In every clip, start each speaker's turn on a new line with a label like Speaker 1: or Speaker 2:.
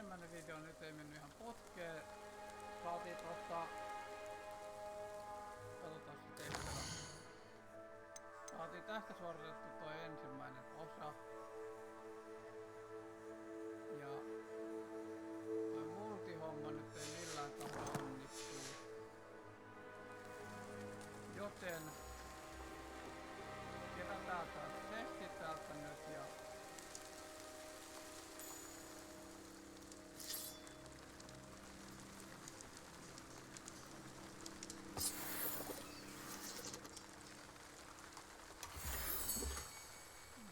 Speaker 1: ensimmäinen video nyt ei mennyt ihan putkeen. Saatiin katsotaan se tehtävä. Saatiin tästä suoritettu toi ensimmäinen osa. Ja toi multihomma nyt ei millään tavalla onnistuu. Joten kerätään taas testi täältä nyt ja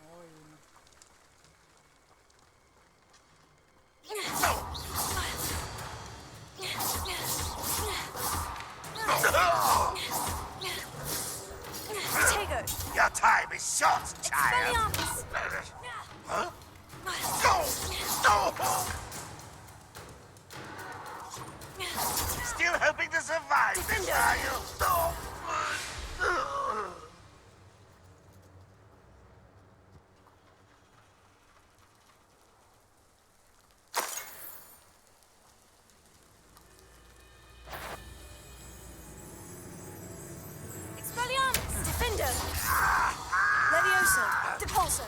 Speaker 1: noin.
Speaker 2: Your time is short, child. Huh? Go! No! Still hoping to survive this, are you? No!
Speaker 3: Defender! Levioso! Depulso!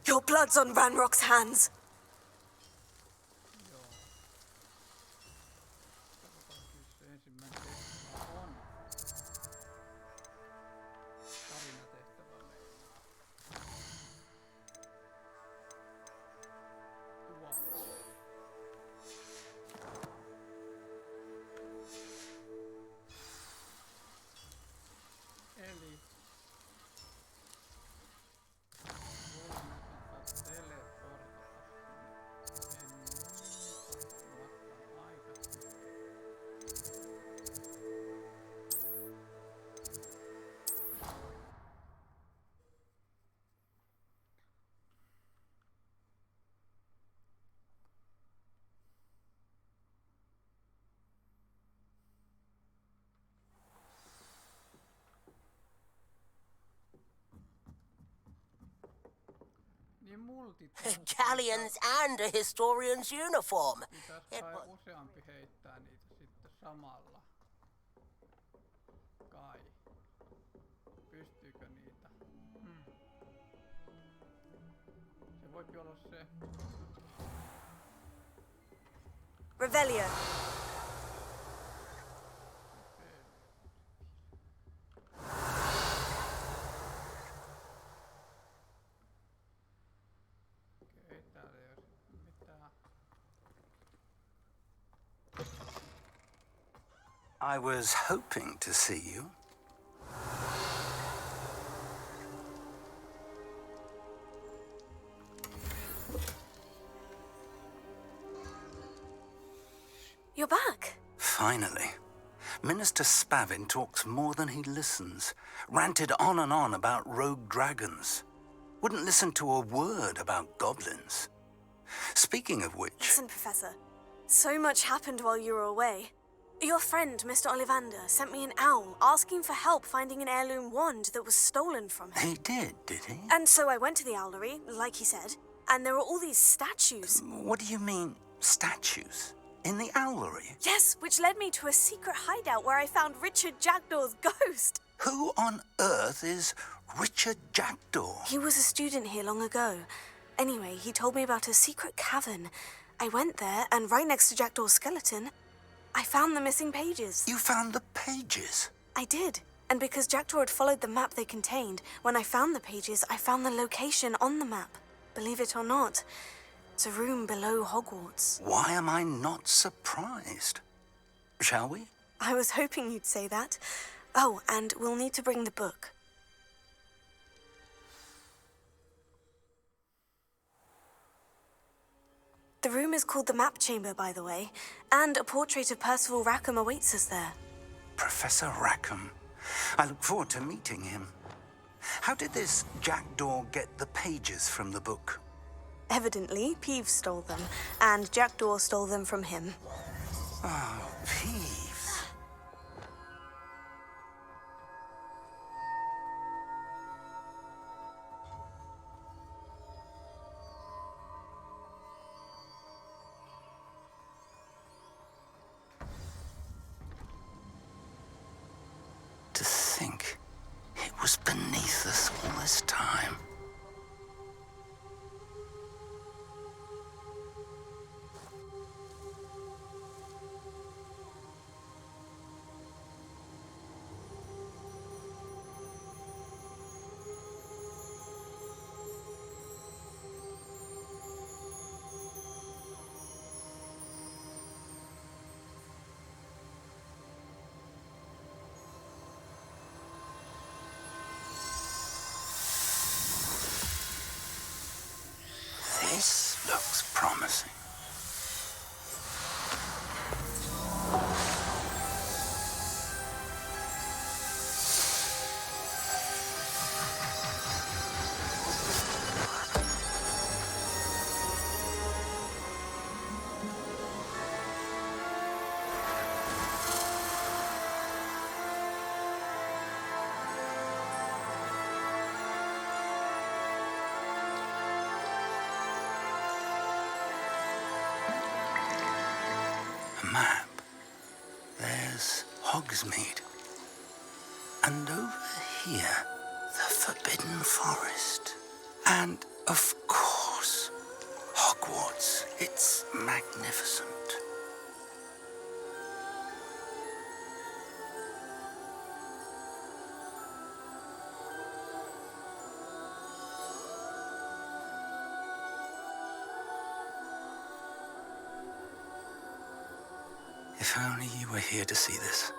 Speaker 3: Your blood's on Ranrock's hands.
Speaker 1: Joo. Katsotaan se ensimmäinen tehtävä on. Tarinatehtävä meinaa. Eli
Speaker 2: Galleons and a historian's uniform.
Speaker 1: Pitäis kai useampi heittää niitä sitten samalla. Kai. Pystyykö niitä? Se voipi olla se.
Speaker 3: Revelio.
Speaker 1: Okei, täällä ei oo mitään.
Speaker 4: I was hoping to see you.
Speaker 3: You're back.
Speaker 4: Finally. Minister Spavin talks more than he listens. Ranted on and on about rogue dragons. Wouldn't listen to a word about goblins. Speaking of which...
Speaker 3: Listen, Professor. So much happened while you were away. Your friend, Mr. Ollivander, sent me an owl asking for help finding an heirloom wand that was stolen from him.
Speaker 4: He did he?
Speaker 3: And so I went to the owlery, like he said, and there were all these statues.
Speaker 4: What do you mean, statues? In the owlery?
Speaker 3: Yes, which led me to a secret hideout where I found Richard Jackdaw's ghost.
Speaker 4: Who on earth is Richard Jackdaw?
Speaker 3: He was a student here long ago. Anyway, he told me about a secret cavern. I went there, and right next to Jackdaw's skeleton, I found the missing pages.
Speaker 4: You found the pages?
Speaker 3: I did. And because Jackdaw had followed the map they contained, when I found the pages, I found the location on the map. Believe it or not, it's a room below Hogwarts.
Speaker 4: Why am I not surprised? Shall we?
Speaker 3: I was hoping you'd say that. Oh, and we'll need to bring the book. The room is called the Map Chamber, by the way, and a portrait of Percival Rackham awaits us there.
Speaker 4: Professor Rackham. I look forward to meeting him. How did this Jackdaw get the pages from the book?
Speaker 3: Evidently, Peeves stole them, and Jackdaw stole them from him.
Speaker 4: Oh, Peeves. was beneath us all this time? This looks promising. A map. There's Hogsmeade. And over here, the Forbidden Forest. And, of course, Hogwarts. It's magnificent. If only you were here to see this.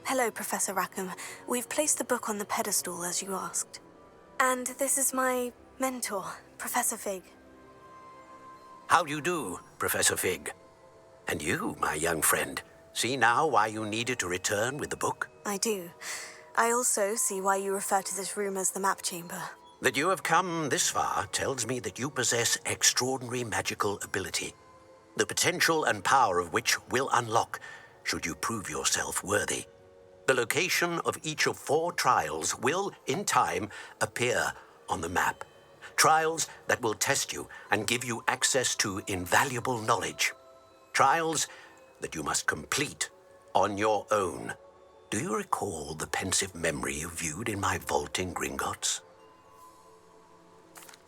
Speaker 3: Hello, Professor Rackham. We've placed the book on the pedestal as you asked. And this is my mentor, Professor Fig.
Speaker 5: How do you do, Professor Fig? And you, my young friend, see now why you needed to return with the book?
Speaker 3: I do. I also see why you refer to this room as the map chamber.
Speaker 5: That you have come this far tells me that you possess extraordinary magical ability, the potential and power of which will unlock should you prove yourself worthy. The location of each of 4 trials will, in time, appear on the map. Trials that will test you and give you access to invaluable knowledge. Trials that you must complete on your own. Do you recall the pensive memory you viewed in my vault in Gringotts?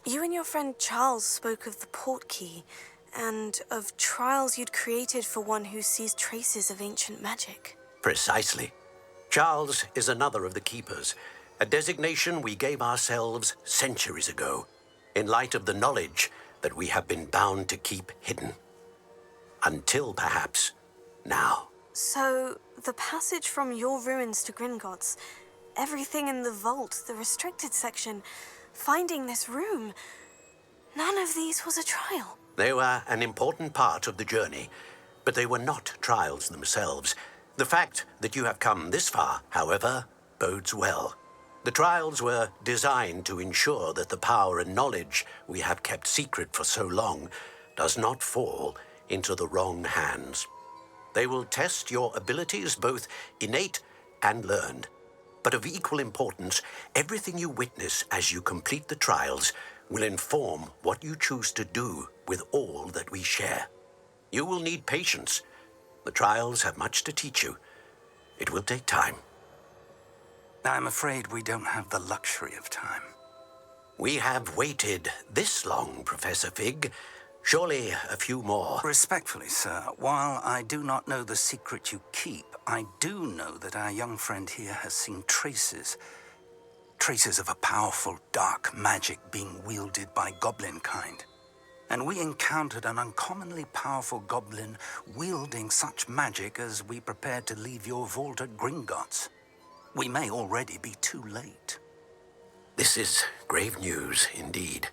Speaker 3: You and your friend Charles spoke of the portkey, and of trials you'd created for one who sees traces of ancient magic.
Speaker 5: Precisely. Charles is another of the keepers, a designation we gave ourselves centuries ago, in light of the knowledge that we have been bound to keep hidden. Until, perhaps, now.
Speaker 3: So, the passage from your ruins to Gringotts, everything in the vault, the restricted section, finding this room, none of these was a trial.
Speaker 5: They were an important part of the journey, but they were not trials themselves. The fact that you have come this far, however, bodes well. The trials were designed to ensure that the power and knowledge we have kept secret for so long does not fall into the wrong hands. They will test your abilities, both innate and learned. But of equal importance, everything you witness as you complete the trials will inform what you choose to do with all that we share. You will need patience. The trials have much to teach you. It will take time.
Speaker 4: I'm afraid we don't have the luxury of time.
Speaker 5: We have waited this long, Professor Fig. Surely a few more.
Speaker 4: Respectfully, sir, while I do not know the secret you keep, I do know that our young friend here has seen traces of a powerful dark magic being wielded by goblin kind. And we encountered an uncommonly powerful goblin wielding such magic as we prepared to leave your vault at Gringotts. We may already be too late.
Speaker 5: This is grave news indeed.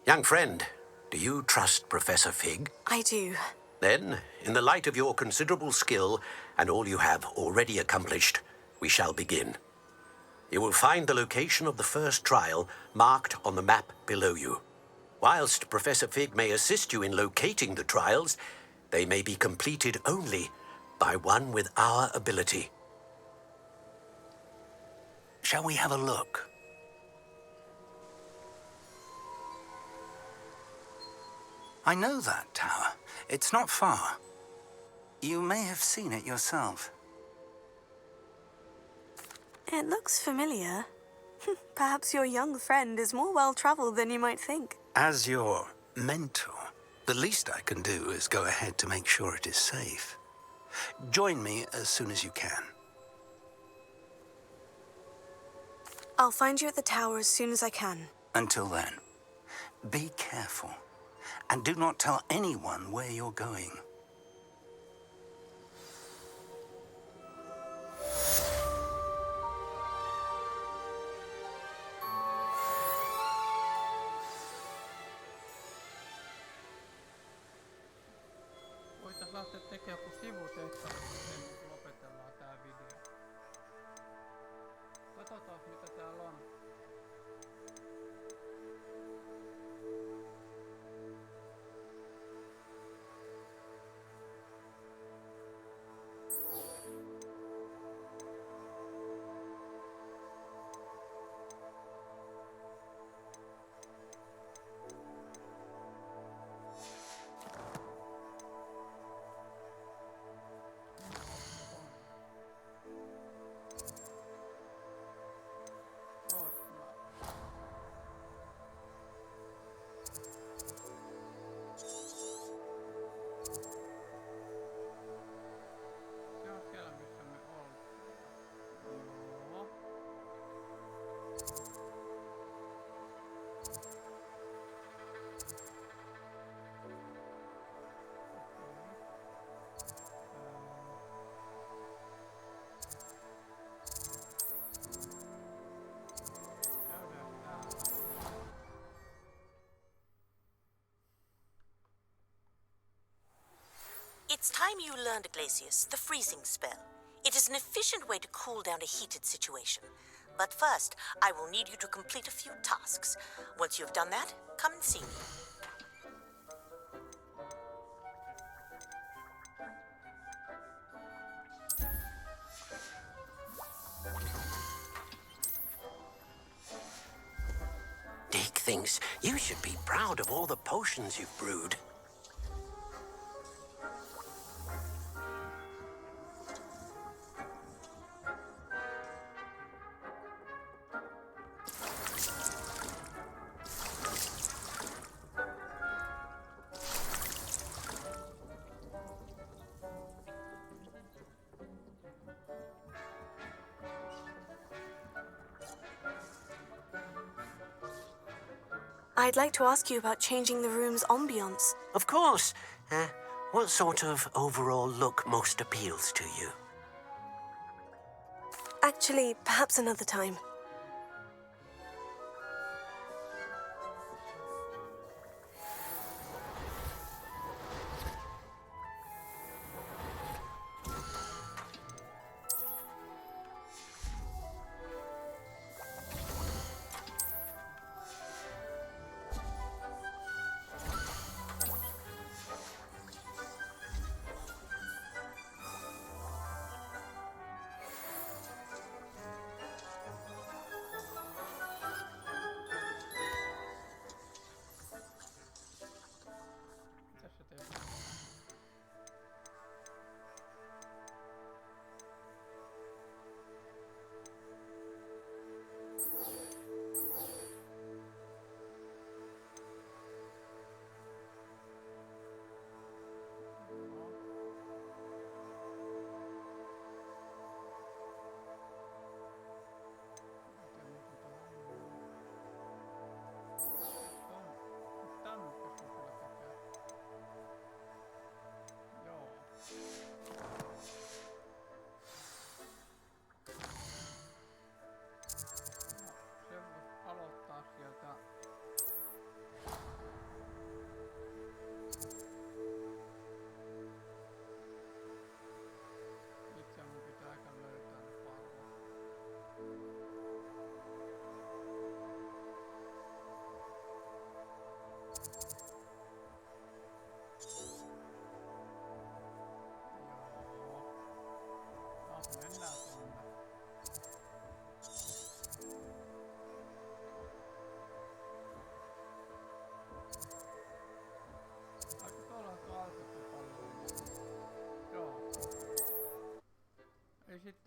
Speaker 5: Young friend, do you trust Professor Fig?
Speaker 3: I do.
Speaker 5: Then, in the light of your considerable skill and all you have already accomplished, we shall begin. You will find the location of the first trial marked on the map below you. Whilst Professor Fig may assist you in locating the trials, they may be completed only by one with our ability.
Speaker 4: Shall we have a look? I know that tower. It's not far. You may have seen it yourself.
Speaker 3: It looks familiar. Perhaps your young friend is more well-traveled than you might think.
Speaker 4: As your mentor, the least I can do is go ahead to make sure it is safe. Join me as soon as you can.
Speaker 3: I'll find you at the tower as soon as I can.
Speaker 4: Until then, be careful. And do not tell anyone where you're going.
Speaker 1: Voitais lähteä tekemään joku sivutehtävä, ennen kuin lopetellaan tää video. Katsotaan mitä täällä on. Se on siellä missä me oltiin. Joo. Käydään täällä.
Speaker 6: It's time you learned, Glacius, the freezing spell. It is an efficient way to cool down a heated situation. But first, I will need you to complete a few tasks. Once you have done that, come and see me.
Speaker 5: Dick thinks you should be proud of all the potions you've brewed.
Speaker 3: I'd like to ask you about changing the room's ambiance.
Speaker 5: Of course. What sort of overall look most appeals to you?
Speaker 3: Actually, perhaps another time.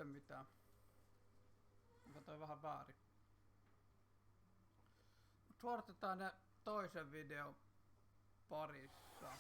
Speaker 1: mitään. Onko toi vähän väärin? Suoritetaan ne toisen videon parissa.